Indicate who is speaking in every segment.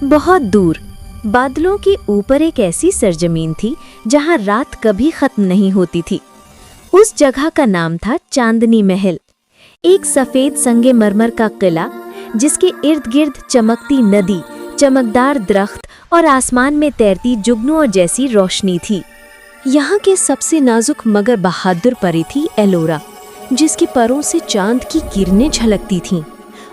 Speaker 1: बहुत दूर बादलों के ऊपर एक ऐसी सरजमीन थी जहां रात कभी खत्म नहीं होती थी। उस जगह का नाम था चांदनी महल। एक सफेद संगमरमर का किला जिसके इर्द गिर्द चमकती नदी, चमकदार दरख्त और आसमान में तैरती जुगनुओं जैसी रोशनी थी। यहाँ के सबसे नाजुक मगर बहादुर परी थी एलोरा, जिसके परों से चांद की किरणें झलकती थीं।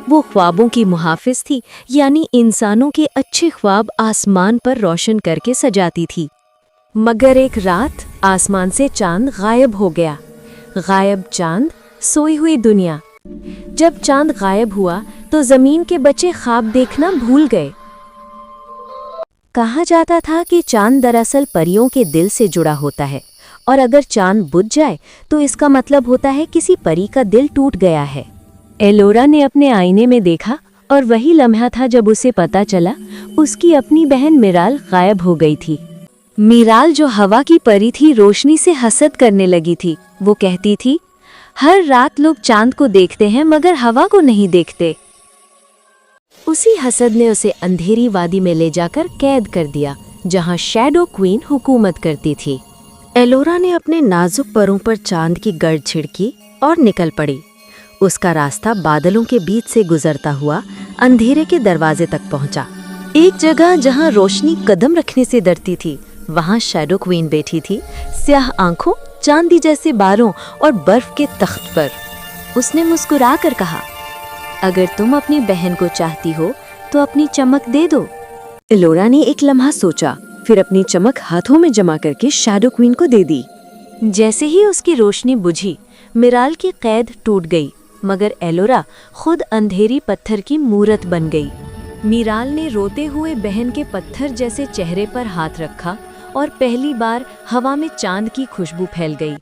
Speaker 1: वो ख्वाबों की मुहाफिज थी, यानी इंसानों के अच्छे ख्वाब आसमान पर रोशन करके सजाती थी। मगर एक रात आसमान से चांद गायब हो गया। गायब चांद, सोई हुई दुनिया। जब चांद गायब हुआ तो जमीन के बच्चे ख्वाब देखना भूल गए। कहा जाता था कि चांद दरअसल परियों के दिल से जुड़ा होता है, और अगर चांद बुझ जाए तो इसका मतलब होता है किसी परी का दिल टूट गया है। एलोरा ने अपने आईने में देखा और वही लम्हा था जब उसे पता चला उसकी अपनी बहन मिराल गायब हो गई थी। मिराल, जो हवा की परी थी, रोशनी से हसद करने लगी थी। वो कहती थी, हर रात लोग चांद को देखते हैं मगर हवा को नहीं देखते। उसी हसद ने उसे अंधेरी वादी में ले जाकर कैद कर दिया, जहां शैडो क्वीन हुकूमत करती थी। एलोरा ने अपने नाजुक परों पर चांद की गर्द छिड़की और निकल पड़ी। उसका रास्ता बादलों के बीच से गुजरता हुआ अंधेरे के दरवाजे तक पहुंचा। एक जगह जहां रोशनी कदम रखने से डरती थी, वहां शैडो क्वीन बैठी थी, स्याह आंखों, चांदी जैसे बालों और बर्फ के तख्त पर। उसने मुस्कुरा कर कहा, अगर तुम अपनी बहन को चाहती हो तो अपनी चमक दे दो। एलोरा ने एक लम्हा सोचा, फिर अपनी चमक हाथों में जमा करके शैडो क्वीन को दे दी। जैसे ही उसकी रोशनी बुझी, मिराल की कैद टूट गई, मगर एलोरा खुद अंधेरी पत्थर की मूरत बन गई। मिराल ने रोते हुए बहन के पत्थर जैसे चेहरे पर हाथ रखा और पहली बार हवा में चांद की खुशबू फैल गई।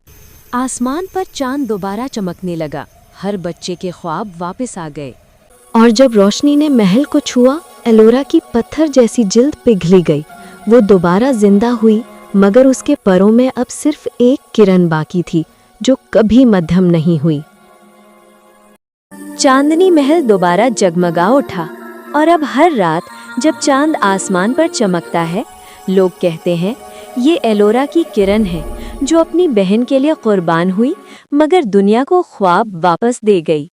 Speaker 1: आसमान पर चांद दोबारा चमकने लगा। हर बच्चे के ख्वाब वापस आ गए। और जब रोशनी ने महल को छुआ, एलोरा की पत्थर जैसी जिल्द पिघली गई। वो दोबारा जिंदा हुई, मगर उसके परों में अब सिर्फ एक किरण बाकी थी, जो कभी मध्यम नहीं हुई। चांदनी महल दोबारा जगमगा उठा, और अब हर रात जब चांद आसमान पर चमकता है, लोग कहते हैं ये एलोरा की किरण है, जो अपनी बहन के लिए कुर्बान हुई मगर दुनिया को ख्वाब वापस दे गई।